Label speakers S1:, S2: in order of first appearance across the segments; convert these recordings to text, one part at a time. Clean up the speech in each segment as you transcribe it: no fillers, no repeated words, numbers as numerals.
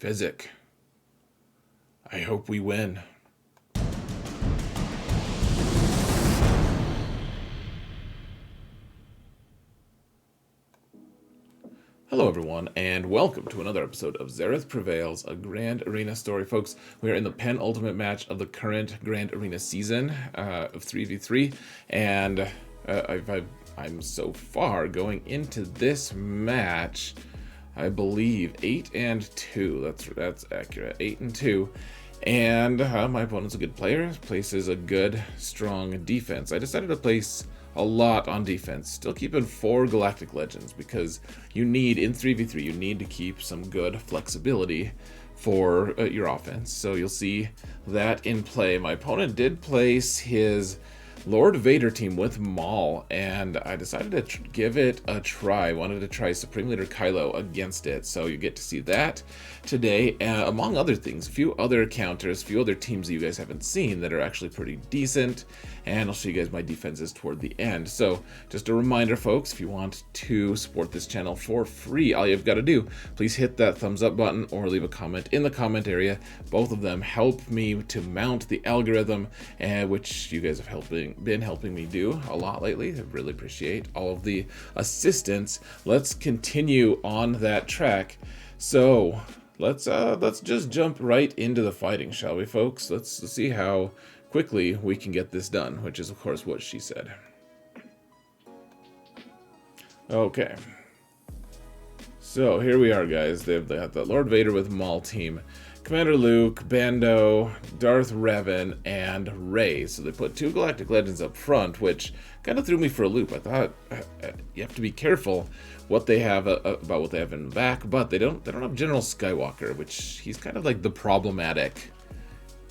S1: Physic. I hope we win. Hello everyone, and welcome to another episode of Xaereth Prevails, a Grand Arena story. Folks, we are in the penultimate match of the current Grand Arena season of 3v3, and I'm so far going into this match, I believe, 8-2. That's accurate, 8-2. And my opponent's a good player, places a good, strong defense. I decided to place a lot on defense, still keeping 4 Galactic Legends, because you need, in 3v3, you need to keep some good flexibility for your offense. So you'll see that in play. My opponent did place his Lord Vader team with Maul, and I decided to give it a try. I wanted to try Supreme Leader Kylo against it, so you get to see that today, among other things. A few other counters, a few other teams that you guys haven't seen that are actually pretty decent, and I'll show you guys my defenses toward the end. So just a reminder, folks, if you want to support this channel for free, all you've got to do, please hit that thumbs up button or leave a comment in the comment area. Both of them help me to mount the algorithm, which you guys have been helping me do a lot lately. I really appreciate all of the assistance. Let's continue on that track. So let's just jump right into the fighting, shall we, folks? Let's see how quickly we can get this done, which is of course what she said. Okay, so here we are, guys. They have the Lord Vader with Maul team, Commander Luke, Bando, Darth Revan, and Rey. So they put 2 Galactic Legends up front, which kind of threw me for a loop. I thought you have to be careful what they have about what they have in the back, but they don't have General Skywalker, which he's kind of like the problematic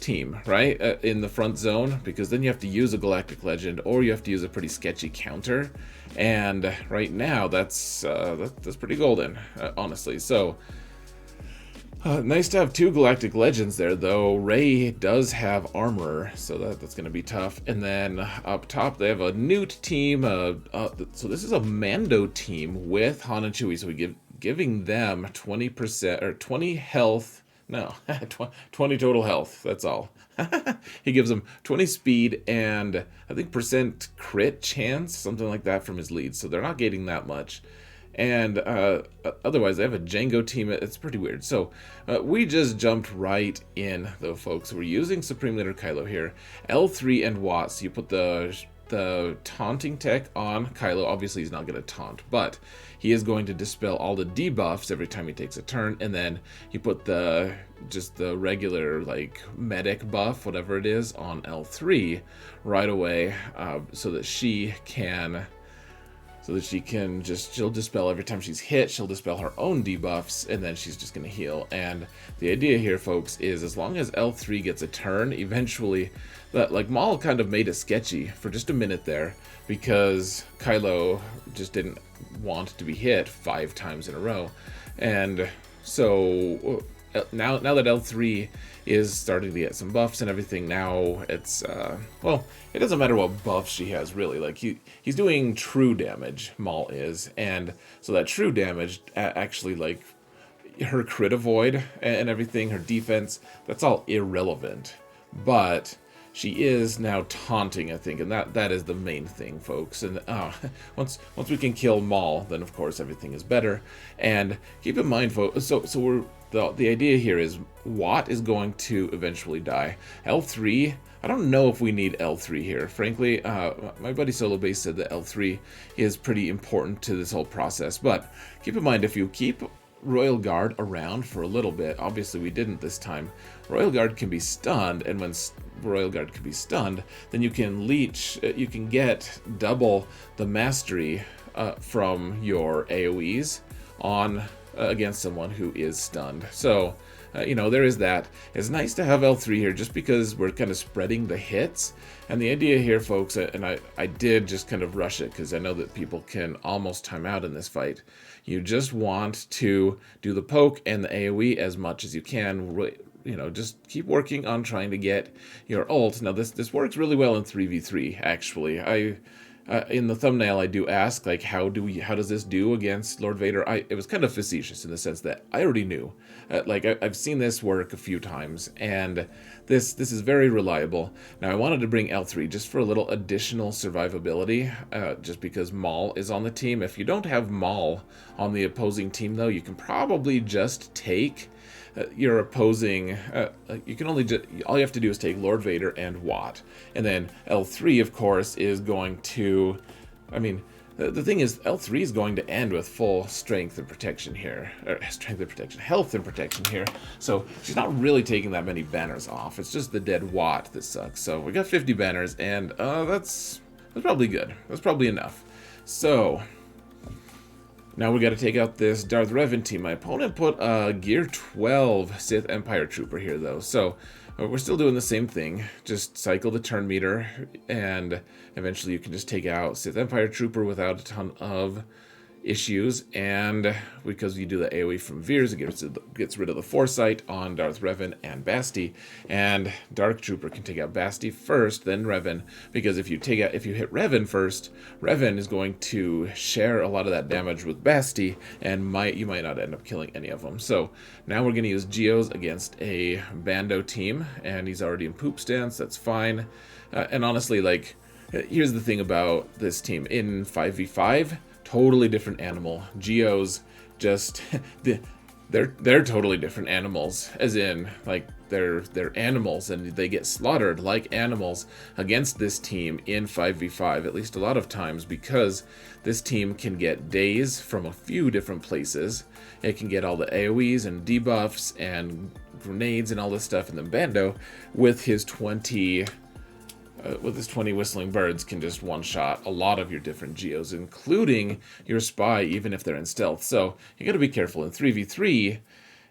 S1: team, right? In the front zone, because then you have to use a Galactic Legend or you have to use a pretty sketchy counter, and right now that's pretty golden, honestly. So nice to have 2 Galactic Legends there, though. Rey does have armor, so that's going to be tough. And then up top, they have a Nute team. So this is a Mando team with Han and Chewie. So we giving them 20% or 20 health. No, 20 total health. That's all. He gives them 20 speed and I think percent crit chance, something like that, from his lead. So they're not getting that much. And otherwise, they have a Jango team. It's pretty weird. So we just jumped right in, though, folks. We're using Supreme Leader Kylo here. L3 and Watts. You put the taunting tech on Kylo. Obviously, he's not going to taunt, but he is going to dispel all the debuffs every time he takes a turn. And then you put just the regular, like, medic buff, whatever it is, on L3 right away, so that she can she'll dispel every time she's hit. She'll dispel her own debuffs, and then she's just going to heal. And the idea here, folks, is as long as L3 gets a turn, eventually, like Maul kind of made it sketchy for just a minute there, because Kylo just didn't want to be hit 5 times in a row. And so now that L3 is starting to get some buffs and everything, now it's well, it doesn't matter what buff she has, really. Like he's doing true damage, Maul is, and so that true damage actually, like her crit avoid and everything, her defense, that's all irrelevant. But she is now taunting, I think, and that is the main thing, folks. And once we can kill Maul, then of course everything is better. And keep in mind, folks, so we're the idea here is Watt is going to eventually die. L3, I don't know if we need L3 here. Frankly, my buddy Solo Base said that L3 is pretty important to this whole process. But keep in mind, if you keep Royal Guard around for a little bit, obviously we didn't this time, Royal Guard can be stunned, and when Royal Guard can be stunned, then you can leech, you can get double the mastery from your AoEs on against someone who is stunned. So there is that. It's nice to have L3 here just because we're kind of spreading the hits. And the idea here, folks, and I did just kind of rush it because I know that people can almost time out in this fight. You just want to do the poke and the AoE as much as you can. Just keep working on trying to get your ult. Now, this works really well in 3v3, actually. in the thumbnail, I do ask, like, how does this do against Lord Vader? It was kind of facetious in the sense that I already knew. I've seen this work a few times, and this is very reliable. Now, I wanted to bring L3 just for a little additional survivability, just because Maul is on the team. If you don't have Maul on the opposing team, though, you can probably just take your opposing, you can only all you have to do is take Lord Vader and Watt, and then L3, of course, is going to, I mean, the thing is, L3 is going to end with full strength and protection here, or strength and protection, health and protection here, so she's not really taking that many banners off. It's just the dead Watt that sucks. So we got 50 banners, and that's probably good. That's probably enough. So now we got to take out this Darth Revan team. My opponent put a Gear 12 Sith Empire Trooper here, though. So we're still doing the same thing. Just cycle the turn meter, and eventually you can just take out Sith Empire Trooper without a ton of issues. And because you do the AoE from Veers, it gets rid of the Foresight on Darth Revan and Basti. And Dark Trooper can take out Basti first, then Revan, because if you hit Revan first, Revan is going to share a lot of that damage with Basti, and you might not end up killing any of them. So now we're going to use Geos against a Bando team, and he's already in poop stance. That's fine. And honestly, like, here's the thing about this team. In 5v5, totally different animal. Geos just they're totally different animals, as in, like, they're animals, and they get slaughtered like animals against this team in 5v5, at least a lot of times, because this team can get days from a few different places. It can get all the AoEs and debuffs and grenades and all this stuff, and then Bando with his 20 whistling birds can just one-shot a lot of your different Geos, including your spy, even if they're in stealth. So you got to be careful. In 3v3,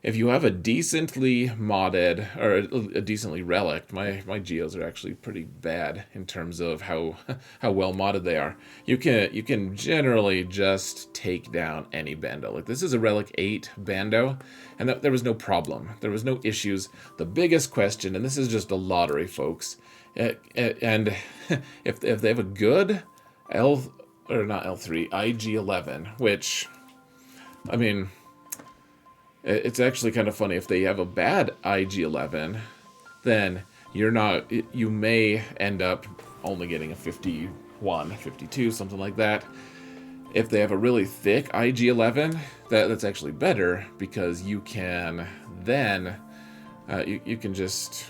S1: if you have a decently modded, or a decently relic, my Geos are actually pretty bad in terms of how well modded they are. You can generally just take down any Bando. Like, this is a relic 8 Bando, and there was no problem. There was no issues. The biggest question, and this is just a lottery, folks, and if they have a good IG 11, which, I mean, it's actually kind of funny. If they have a bad IG 11, then you may end up only getting a 51, 52, something like that. If they have a really thick IG 11, that's actually better, because you can then you can just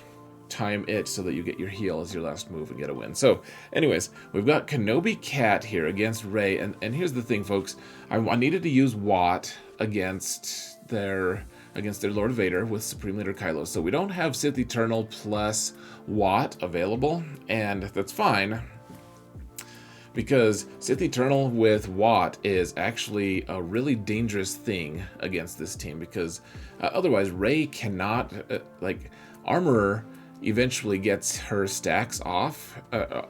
S1: time it so that you get your heal as your last move and get a win. So anyways, we've got Kenobi Cat here against Rey, and here's the thing, folks. I needed to use Watt against their Lord Vader with Supreme Leader Kylo. So we don't have Sith Eternal plus Watt available, and that's fine, because Sith Eternal with Watt is actually a really dangerous thing against this team, because otherwise Rey cannot, Armorer eventually gets her stacks off,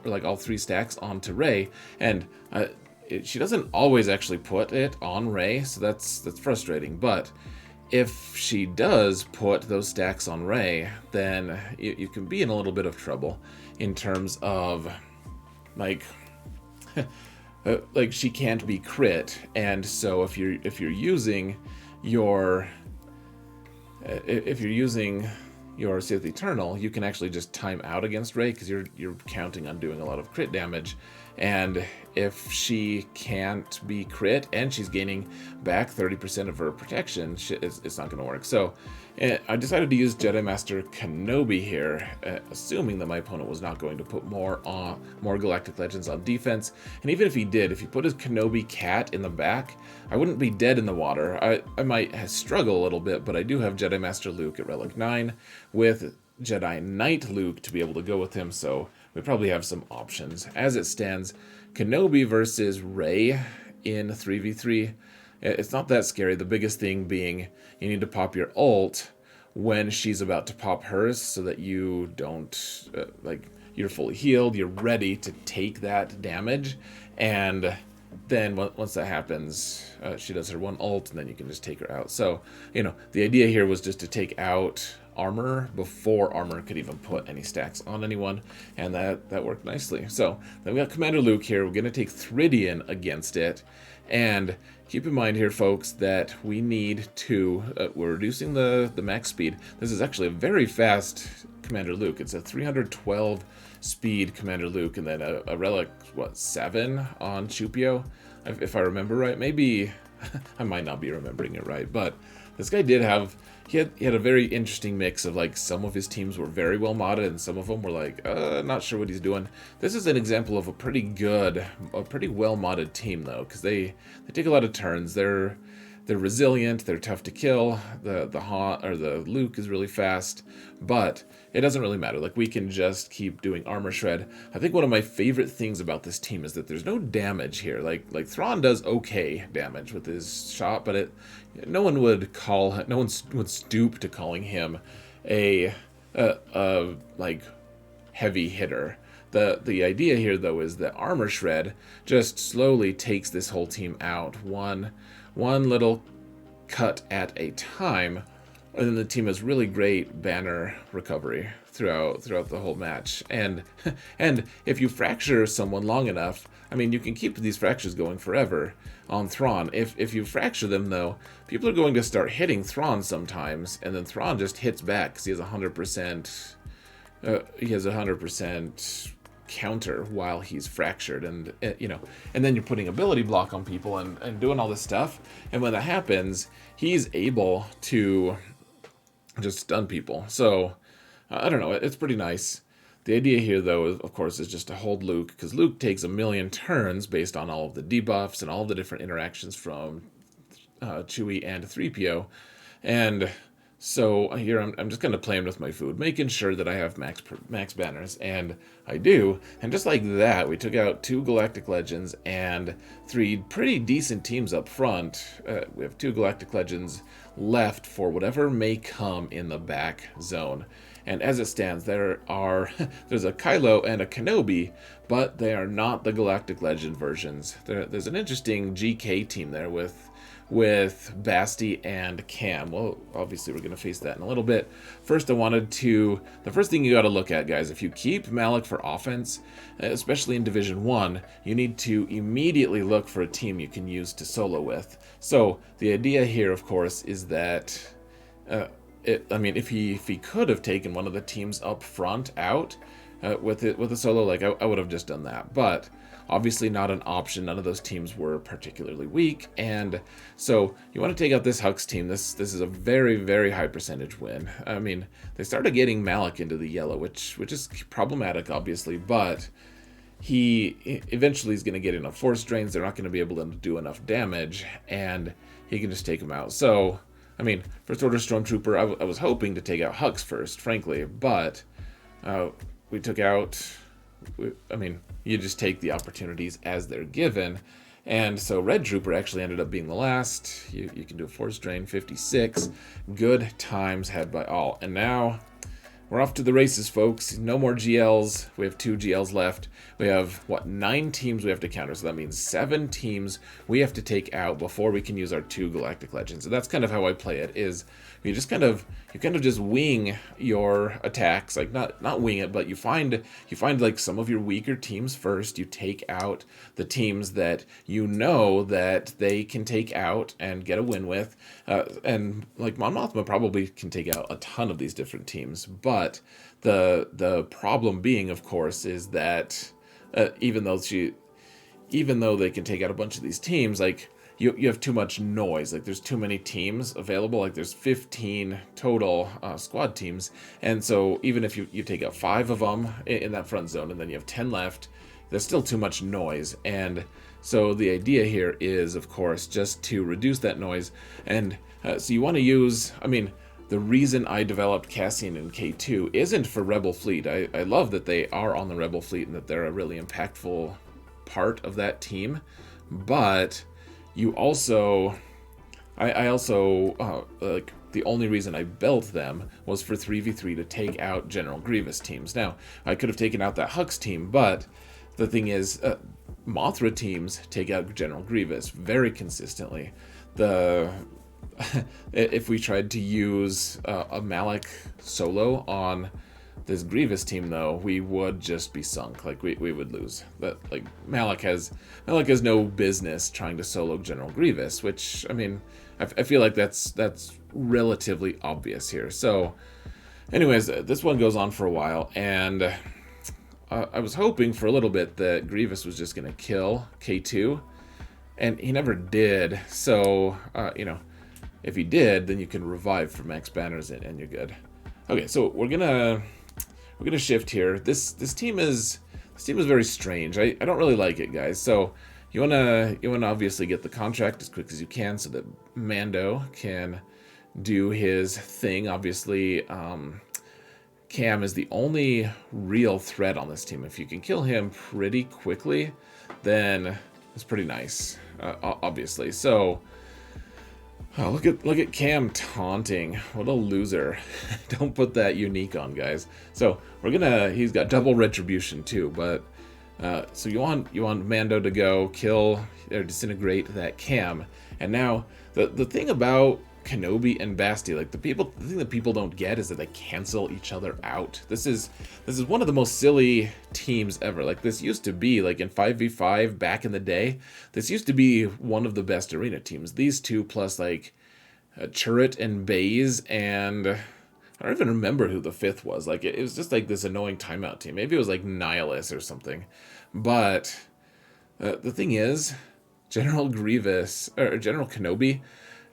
S1: like all 3 stacks onto Rey, and she doesn't always actually put it on Rey, so that's frustrating. But if she does put those stacks on Rey, then you can be in a little bit of trouble in terms of, like, she can't be crit, and so if you're using your Sith Eternal, you can actually just time out against Rey, because you're counting on doing a lot of crit damage. And if she can't be crit and she's gaining back 30% of her protection, it's not going to work. So I decided to use Jedi Master Kenobi here, assuming that my opponent was not going to put more Galactic Legends on defense. And even if he did, if he put his Kenobi Cat in the back, I wouldn't be dead in the water. I might struggle a little bit, but I do have Jedi Master Luke at Relic 9 with Jedi Knight Luke to be able to go with him, so we probably have some options. As it stands, Kenobi versus Rey in 3v3, it's not that scary. The biggest thing being you need to pop your ult when she's about to pop hers, so that you don't, you're fully healed, you're ready to take that damage, and then once that happens, she does her one ult, and then you can just take her out. So, the idea here was just to take out armor before armor could even put any stacks on anyone, and that worked nicely. So then we got Commander Luke here. We're going to take Thrideon against it, and keep in mind here, folks, that we need to, we're reducing the max speed. This is actually a very fast Commander Luke. It's a 312 speed Commander Luke, and then a relic, what, 7 on Chewpio, if I remember right. Maybe, I might not be remembering it right, but this guy did have, he had a very interesting mix of, like, some of his teams were very well modded, and some of them were like, not sure what he's doing. This is an example of a pretty well modded team, though, because they take a lot of turns. They're resilient, they're tough to kill, the Luke is really fast, but it doesn't really matter. Like, we can just keep doing armor shred. I think one of my favorite things about this team is that there's no damage here. Like Thrawn does okay damage with his shot, but no one would stoop to calling him a like heavy hitter. The idea here, though, is that armor shred just slowly takes this whole team out, one little cut at a time, and then the team has really great banner recovery throughout the whole match. And if you fracture someone long enough, I mean, you can keep these fractures going forever on Thrawn. If you fracture them, though, people are going to start hitting Thrawn sometimes, and then Thrawn just hits back because he has 100%. He has 100% counter while he's fractured, and and then you're putting ability block on people and doing all this stuff, and when that happens, he's able to just stun people. So I don't know, it's pretty nice. The idea here, though, of course, is just to hold Luke, because Luke takes a million turns based on all of the debuffs and all the different interactions from Chewie and 3PO, and so here I'm just kind of playing with my food, making sure that I have max banners, and I do. And just like that, we took out 2 Galactic Legends and 3 pretty decent teams up front. We have 2 Galactic Legends left for whatever may come in the back zone. And as it stands, there's a Kylo and a Kenobi, but they are not the Galactic Legend versions. There's an interesting GK team there with Basti and Cam. Well, obviously we're going to face that in a little bit. First, the first thing you got to look at, guys, if you keep Malak for offense, especially in Division 1, you need to immediately look for a team you can use to solo with. So the idea here, of course, is that, if he could have taken one of the teams up front out with a solo, like I would have just done that, but obviously not an option. None of those teams were particularly weak, and so you want to take out this Hux team. This is a very, very high percentage win. I mean, they started getting Malak into the yellow, which is problematic, obviously, but he eventually is going to get enough force drains. They're not going to be able to do enough damage, and he can just take them out. So, I mean, First Order Stormtrooper, I was hoping to take out Hux first, frankly, but we took out, you just take the opportunities as they're given. And so Red Trooper actually ended up being the last. You can do a force drain, 56. Good times had by all. And now we're off to the races, folks. No more GLs. We have 2 GLs left. We have, 9 teams we have to counter. So that means 7 teams we have to take out before we can use our 2 Galactic Legends. And that's kind of how I play it, is you kind of just wing your attacks, like not wing it, but you find like some of your weaker teams first. You take out the teams that you know that they can take out and get a win with, and like Mon Mothma probably can take out a ton of these different teams. But the problem being, of course, is that even though they can take out a bunch of these teams, like you have too much noise. Like, there's too many teams available. Like, there's 15 total squad teams, and so even if you take out 5 of them in that front zone, and then you have 10 left, there's still too much noise. And so the idea here is, of course, just to reduce that noise. And so you want to use, the reason I developed Cassian and K2 isn't for Rebel Fleet. I love that they are on the Rebel Fleet and that they're a really impactful part of that team, but you also, I also, like, the only reason I built them was for 3v3 to take out General Grievous teams. Now, I could have taken out that Hux team, but the thing is, Mothra teams take out General Grievous very consistently. if we tried to use a Malak solo on this Grievous team, though, we would just be sunk. Like, we would lose. But like Malak has no business trying to solo General Grievous, which, I mean, I feel like that's relatively obvious here. So anyways, this one goes on for a while, and I was hoping for a little bit that Grievous was just gonna kill K2, and he never did. So you know, if he did, then you can revive for max banners and you're good. Okay, so we're gonna shift here. This team is very strange. I don't really like it, guys. So you wanna obviously get the contract as quick as you can so that Mando can do his thing. Obviously, Cam is the only real threat on this team. If you can kill him pretty quickly, then it's pretty nice. Obviously, so. Oh, look at Cam taunting. What a loser. Don't put that unique on, guys. So he's got double retribution too, but so you want Mando to go kill or disintegrate that Cam. And now the thing about Kenobi and Basti, like the thing that people don't get is that they cancel each other out. This is one of the most silly teams ever. Like, this used to be, like, in 5v5 back in the day, this used to be one of the best arena teams. These two plus like Chirrut and Baze, and I don't even remember who the fifth was. Like, it was just like this annoying timeout team. Maybe it was like Nihilus or something. But the thing is, General Grievous or General Kenobi,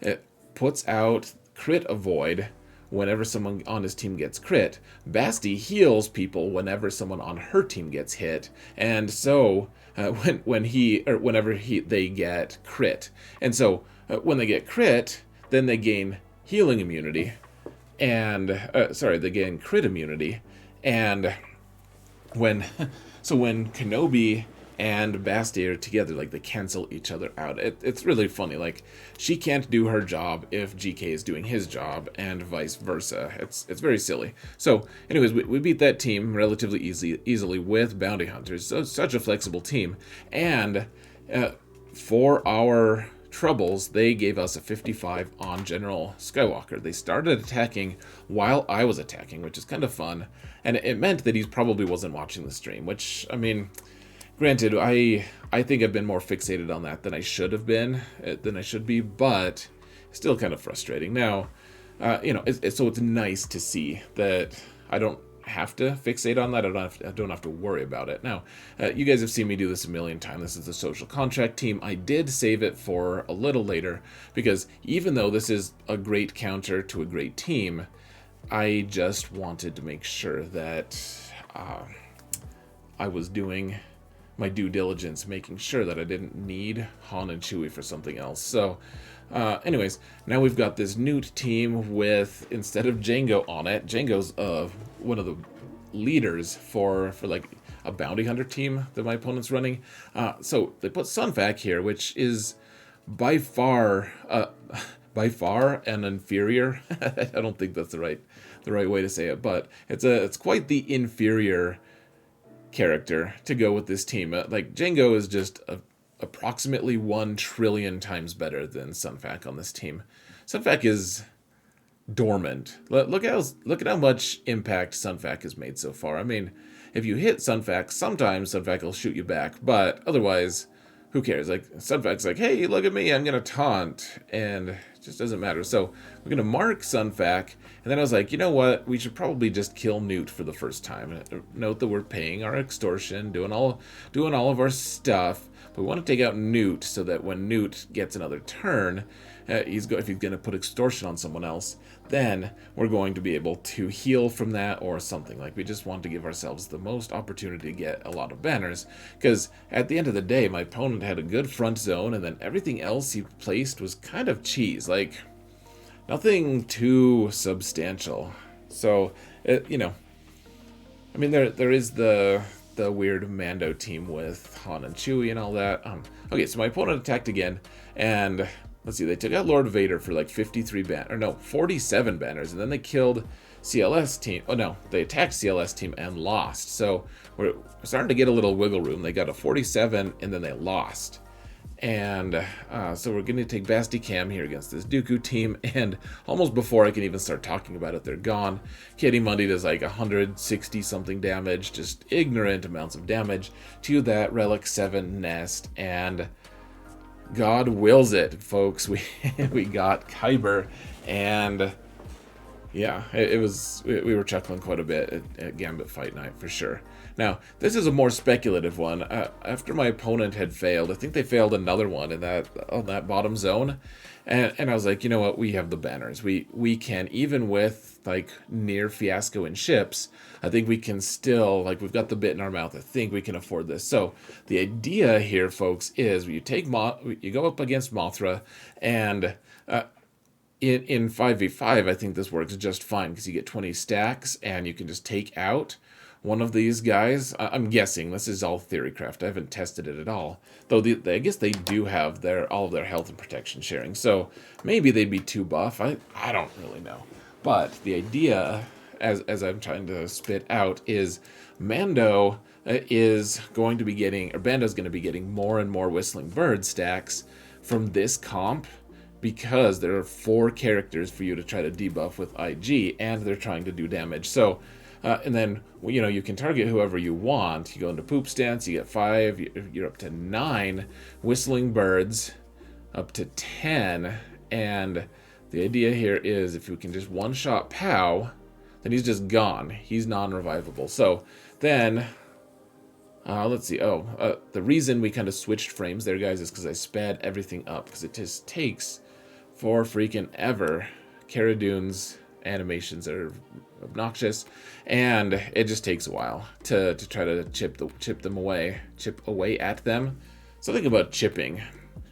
S1: it puts out crit avoid whenever someone on his team gets crit. Basti heals people whenever someone on her team gets hit, and so whenever they get crit, and so when they get crit, then they gain healing immunity, and they gain crit immunity, and when Kenobi and Basti are together, like, they cancel each other out. It's really funny. Like, she can't do her job if GK is doing his job, and vice versa. It's very silly. So, anyways, we beat that team relatively easily with Bounty Hunters. So, such a flexible team. And for our troubles, they gave us a 55 on General Skywalker. They started attacking while I was attacking, which is kind of fun. And it meant that he probably wasn't watching the stream, which, I mean, granted, I think I've been more fixated on that than I should be, but still kind of frustrating. Now, you know, so it's nice to see that I don't have to fixate on that. I don't have to worry about it. Now, you guys have seen me do this a million times. This is the social contract team. I did save it for a little later because even though this is a great counter to a great team, I just wanted to make sure that I was doing my due diligence, making sure that I didn't need Han and Chewie for something else. So, anyways, now we've got this Nute team with, instead of Jango on it, Jango's one of the leaders for like a bounty hunter team that my opponent's running. So they put Sunfac here, which is by far an inferior. I don't think that's the right way to say it, but it's quite the inferior character to go with this team. Like, Jango is just approximately 1 trillion times better than Sunfac on this team. Sunfac is dormant. Look at how much impact Sunfac has made so far. I mean, if you hit Sunfac, sometimes Sunfac will shoot you back, but otherwise, who cares? Like, Sunfac's like, hey, look at me, I'm gonna taunt, and it just doesn't matter. So we're gonna mark Sunfac, and then I was like, you know what? We should probably just kill Nute for the first time. Note that we're paying our extortion, doing all of our stuff, but we want to take out Nute so that when Nute gets another turn, if he's gonna put extortion on someone else, then we're going to be able to heal from that or something. Like, we just want to give ourselves the most opportunity to get a lot of banners, because at the end of the day, my opponent had a good front zone, and then everything else he placed was kind of cheese. Like, nothing too substantial. So, you know, I mean, there is the weird Mando team with Han and Chewie and all that. Okay, so my opponent attacked again, and let's see, they took out Lord Vader for like 47 banners, and then they killed CLS team. Oh no, they attacked CLS team and lost. So we're starting to get a little wiggle room. They got a 47 and then they lost. And so we're going to take Basti Cam here against this Dooku team, and almost before I can even start talking about it, they're gone. Kitty Mundi does like 160 something damage, just ignorant amounts of damage to that Relic 7 nest, and God wills it, folks. We got Kyber, and yeah, we were chuckling quite a bit at Gambit Fight Night for sure. Now, this is a more speculative one. After my opponent had failed, I think they failed another one in on that bottom zone, and I was like, you know what? We have the banners. We can, even with like near fiasco in ships, I think we can still, like, we've got the bit in our mouth. I think we can afford this. So the idea here, folks, is you go up against Mothra, and in 5v5, I think this works just fine because you get 20 stacks and you can just take out one of these guys. I'm guessing this is all theorycraft. I haven't tested it at all. Though I guess they do have all of their health and protection sharing. So maybe they'd be too buff. I don't really know. But the idea, as I'm trying to spit out, is Mando is going to be getting, or Bando's going to be getting more and more Whistling Bird stacks from this comp, because there are 4 characters for you to try to debuff with IG, and they're trying to do damage. So, and then, you know, you can target whoever you want. You go into Poop Stance, you get 5, you're up to 9 Whistling Birds, up to 10, and the idea here is if you can just one-shot Pow, then he's just gone. He's non-revivable. So then, let's see. The reason we kind of switched frames there, guys, is because I sped everything up, because it just takes for freaking ever. Cara Dune's animations are obnoxious, and it just takes a while to try to chip away at them. Something about chipping.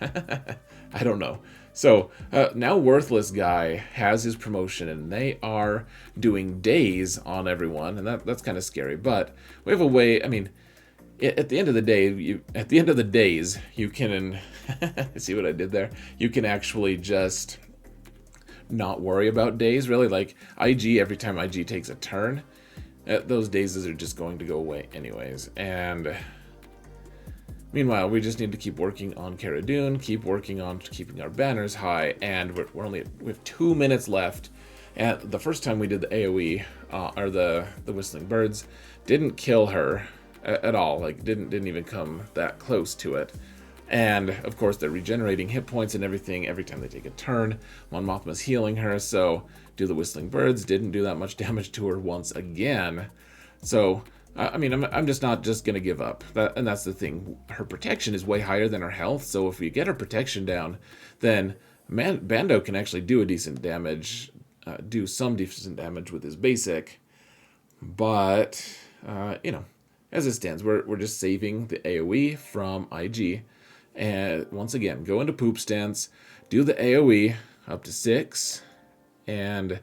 S1: I don't know. So now Worthless Guy has his promotion, and they are doing days on everyone, and that's kind of scary. But we have a way. I mean, at the end of the day, at the end of the days, you can see what I did there. You can actually just not worry about days, really. Like IG, every time IG takes a turn, those dazes are just going to go away anyways. And meanwhile, we just need to keep working on Cara Dune, keep working on keeping our banners high, and we have 2 minutes left. And the first time we did the AoE, or the Whistling Birds, didn't kill her at all. Like, didn't even come that close to it. And of course they're regenerating hit points and everything every time they take a turn. Mon Mothma's healing her, so do the Whistling Birds, didn't do that much damage to her once again. So I mean, I'm just not just gonna give up. And that's the thing. Her protection is way higher than her health, so if we get her protection down, then Bando can actually do a decent damage, do some decent damage with his basic. But you know, as it stands, we're just saving the AoE from IG. And once again, go into Poop Stance, do the AoE up to 6, and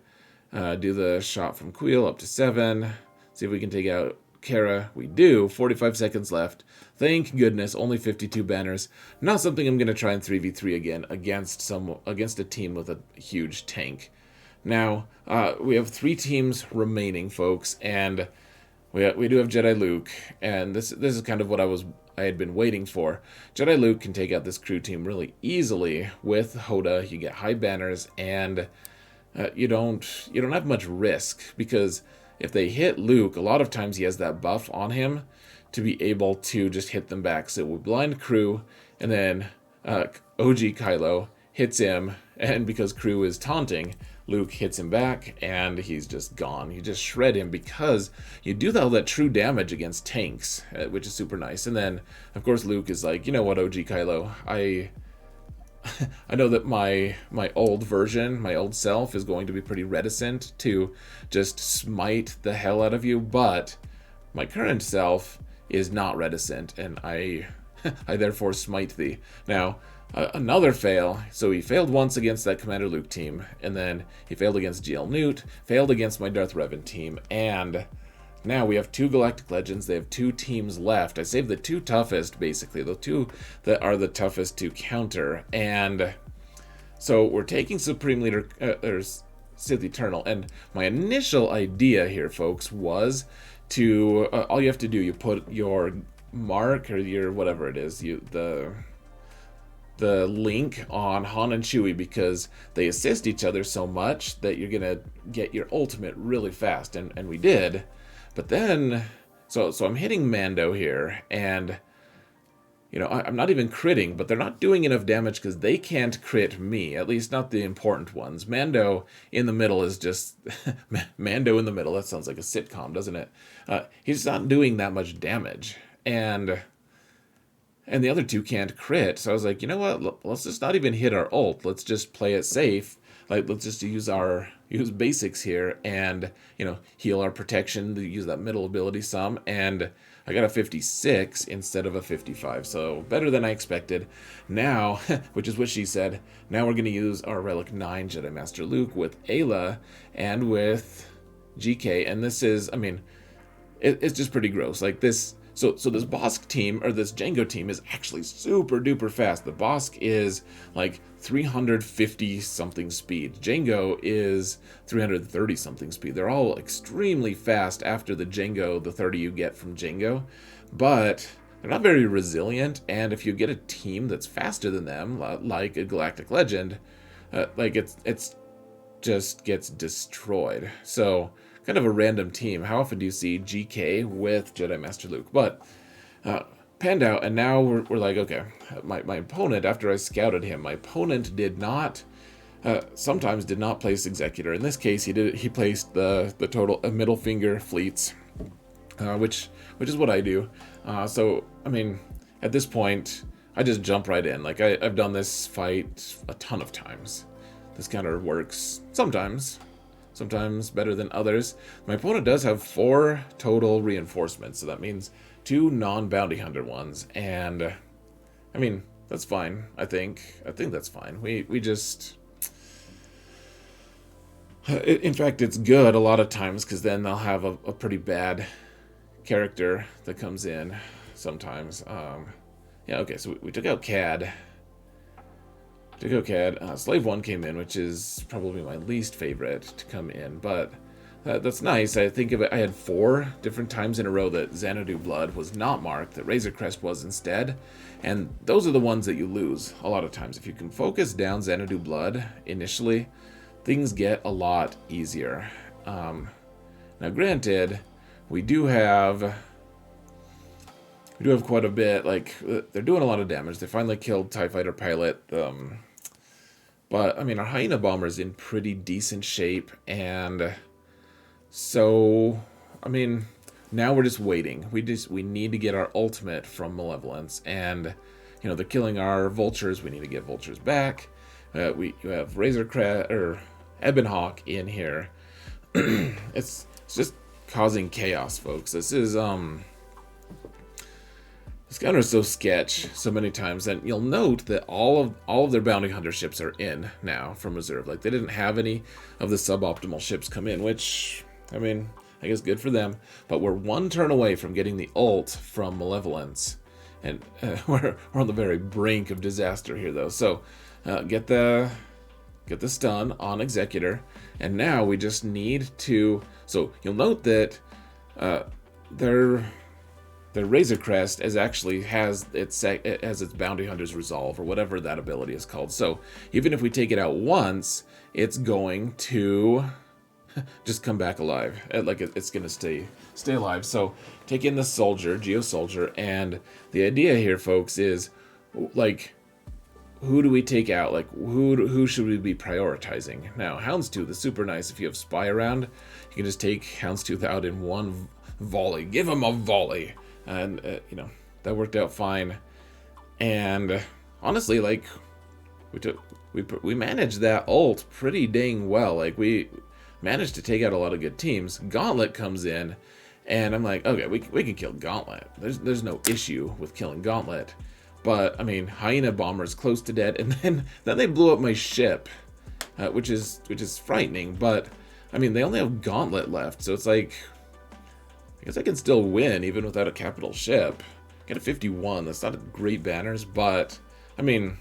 S1: do the shot from Queel up to 7. See if we can take out Cara. We do. 45 seconds left. Thank goodness, only 52 banners. Not something I'm going to try in 3v3 again against a team with a huge tank. Now, we have 3 teams remaining, folks, and we do have Jedi Luke, and this is kind of what I had been waiting for. Jedi Luke can take out this crew team really easily with Hoda. You get high banners, and you don't have much risk, because if they hit Luke, a lot of times he has that buff on him to be able to just hit them back. So we blind crew, and then OG Kylo hits him, and because crew is taunting, Luke hits him back, and he's just gone. You just shred him, because you do all that true damage against tanks, which is super nice. And then, of course, Luke is like, you know what, OG Kylo, I know that my old version, my old self, is going to be pretty reticent to just smite the hell out of you, but my current self is not reticent, and I therefore smite thee. Now, another fail. So he failed once against that Commander Luke team, and then he failed against GL Nute, failed against my Darth Revan team, and now we have 2 Galactic Legends. They have 2 teams left. I saved the 2 toughest, basically, the 2 that are the toughest to counter. And so we're taking Supreme Leader, Sith Eternal, and my initial idea here, folks, was to all you have to do, you put your mark, or your whatever it is, the link on Han and Chewie because they assist each other so much that you're gonna get your ultimate really fast, and we did. But then, so I'm hitting Mando here, and you know, I'm not even critting, but they're not doing enough damage because they can't crit me, at least not the important ones. Mando in the middle is just... Mando in the middle, that sounds like a sitcom, doesn't it? He's not doing that much damage. And the other two can't crit, so I was like, you know what, let's just not even hit our ult. Let's just play it safe. Like, let's just use basics here and, you know, heal our protection, use that middle ability some, and I got a 56 instead of a 55, so better than I expected. Now, which is what she said, now we're going to use our Relic 9 Jedi Master Luke with Ayla and with GK, and this is, I mean, it's just pretty gross. Like this... So this Bossk team, or this Jango team, is actually super duper fast. The Bossk is like 350 something speed. Jango is 330 something speed. They're all extremely fast after the Jango, the 30 you get from Jango, but they're not very resilient. And if you get a team that's faster than them, like a Galactic Legend, like it's just gets destroyed. So kind of a random team. How often do you see GK with Jedi Master Luke? But panned out, and now we're like, okay, my opponent, after I scouted him, my opponent did not, sometimes did not place Executor. In this case, he placed the total middle finger fleets, which is what I do. So, I mean, at this point, I just jump right in. Like, I've done this fight a ton of times. This counter works sometimes better than others. My opponent does have 4 total reinforcements, so that means 2 non-bounty hunter ones, and I mean, that's fine. I think that's fine. We just... In fact, it's good a lot of times, because then they'll have a pretty bad character that comes in sometimes. Yeah, okay, so we took out CAD. Slave 1 came in, which is probably my least favorite to come in, but that's nice. I think of it, I had 4 different times in a row that Xanadu Blood was not marked, that Razor Crest was instead, and those are the ones that you lose a lot of times. If you can focus down Xanadu Blood initially, things get a lot easier. Now granted, we do have quite a bit. Like, they're doing a lot of damage. They finally killed TIE Fighter pilot. But, I mean, our Hyena Bomber's in pretty decent shape. And so, I mean, now we're just waiting. We need to get our ultimate from Malevolence. And, you know, they're killing our vultures. We need to get vultures back. You have Razor Crest, or Ebon Hawk in here. It's just causing chaos, folks. This is, this counter is so sketch so many times, and you'll note that all of their bounty hunter ships are in now from reserve. Like, they didn't have any of the suboptimal ships come in, which, I mean, I guess good for them. But we're 1 turn away from getting the ult from Malevolence, and we're on the very brink of disaster here, though. So get the stun on Executor, and now we just need to. So you'll note that their Razor Crest has its Bounty Hunter's Resolve, or whatever that ability is called. So even if we take it out once, it's going to just come back alive. Like, it's going to stay alive. So take in the soldier, Geo Soldier, and the idea here, folks, is, like, who do we take out? Like, who should we be prioritizing? Now, Houndstooth is super nice. If you have Spy around, you can just take Houndstooth out in 1 volley. Give him a volley. And, you know, that worked out fine. And honestly, like, we managed that ult pretty dang well. Like, we managed to take out a lot of good teams. Gauntlet comes in, and I'm like, okay, we can kill Gauntlet. There's no issue with killing Gauntlet. But, I mean, Hyena Bomber's close to dead, and then they blew up my ship, which is frightening. But, I mean, they only have Gauntlet left, so it's like, I guess I can still win even without a capital ship. Get a 51. That's not a great banners, but I mean,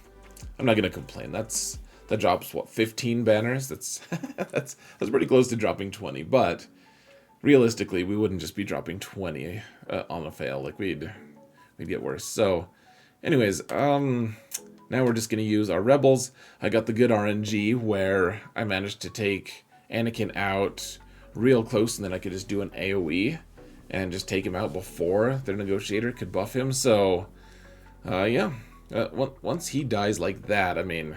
S1: I'm not gonna complain. That drops what, 15 banners? That's that's pretty close to dropping 20. But realistically, we wouldn't just be dropping 20 on a fail. Like, we'd get worse. So, anyways, now now we're just going to use our rebels. I got the good RNG where I managed to take Anakin out real close, and then I could just do an AoE and just take him out before their negotiator could buff him. So, yeah. Once he dies like that, I mean,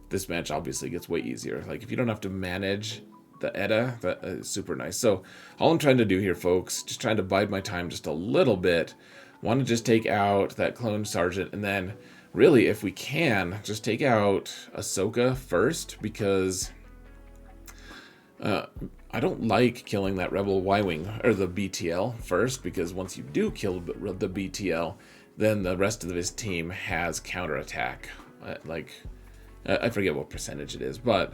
S1: this match obviously gets way easier. Like, if you don't have to manage the ETA, that is super nice. So, all I'm trying to do here, folks, just trying to bide my time just a little bit. Want to just take out that clone sergeant, and then, really, if we can, just take out Ahsoka first, because I don't like killing that Rebel Y-Wing, or the BTL first, because once you do kill the BTL, then the rest of his team has counterattack. I forget what percentage it is, but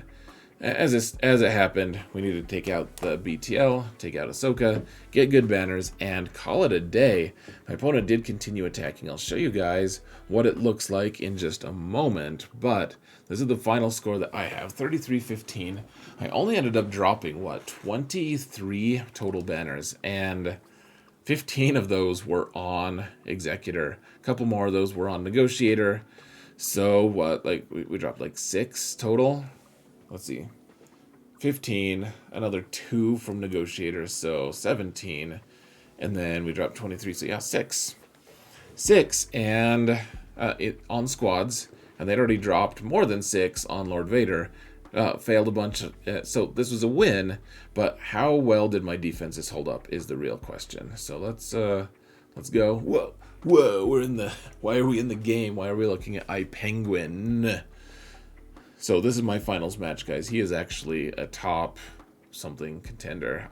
S1: as it happened, we needed to take out the BTL, take out Ahsoka, get good banners, and call it a day. My opponent did continue attacking. I'll show you guys what it looks like in just a moment, but this is the final score that I have, 33-15. I only ended up dropping, 23 total banners, and 15 of those were on Executor. A couple more of those were on Negotiator. So, we dropped 6 total. Let's see. 15, another 2 from Negotiator, so 17. And then we dropped 23, so yeah, 6. 6, and on squads. And they'd already dropped more than 6 on Lord Vader. Failed a bunch. So this was a win, but how well did my defenses hold up is the real question. So let's go. Whoa, we're in the. Why are we in the game? Why are we looking at iPenguin? So this is my finals match, guys. He is actually a top something contender.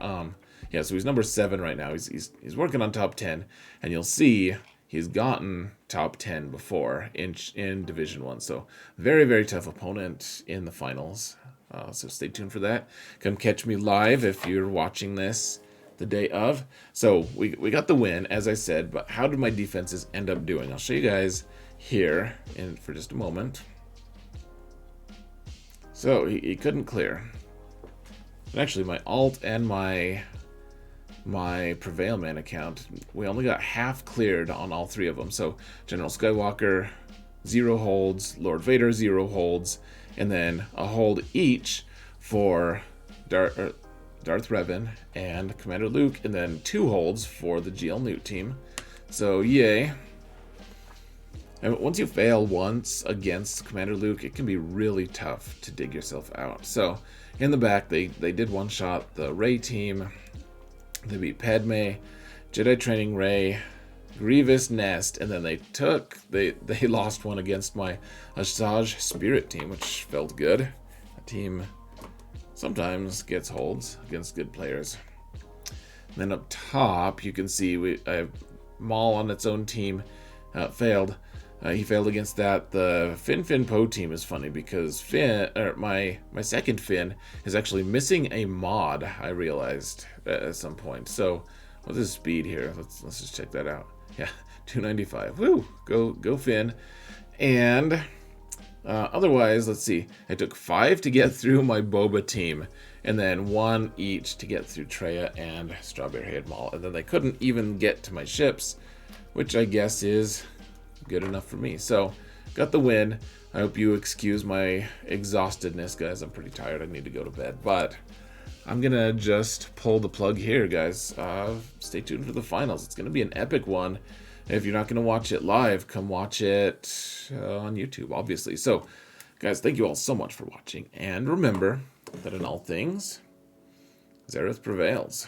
S1: Yeah. So he's number 7 right now. He's working on top 10, and you'll see he's gotten top 10 before in Division 1. So very, very tough opponent in the finals. So stay tuned for that. Come catch me live if you're watching this the day of. So we got the win, as I said, but how did my defenses end up doing? I'll show you guys here for just a moment. So he couldn't clear. And actually, my alt and my Prevail Man account, we only got half cleared on all 3 of them. So General Skywalker, 0 holds, Lord Vader, 0 holds, and then a hold each for Darth Revan and Commander Luke, and then 2 holds for the GL Nute team. So yay. And once you fail once against Commander Luke, it can be really tough to dig yourself out. So in the back, they did one-shot the Rey team. They beat Padme, Jedi Training Rey, Grievous Nest, and then they lost one against my Asajj Spirit team, which felt good. A team sometimes gets holds against good players. And then up top, you can see I have Maul on its own team, failed. He failed against that. The Finn Poe team is funny because my second Finn is actually missing a mod. I realized at some point. So what's his speed here? Let's just check that out. Yeah, 295. Woo! Go Finn. And otherwise, let's see. I took 5 to get through my Boba team, and then 1 each to get through Traya and Strawberry Head Maul. And then they couldn't even get to my ships, which I guess is good enough for me. So got the win. I hope you excuse my exhaustedness, guys. I'm pretty tired. I need to go to bed, but I'm gonna just pull the plug here, guys. Stay tuned for the finals. It's gonna be an epic one. If you're not gonna watch it live, come watch it on YouTube, obviously. So guys, thank you all so much for watching, and remember that in all things, Xaereth prevails.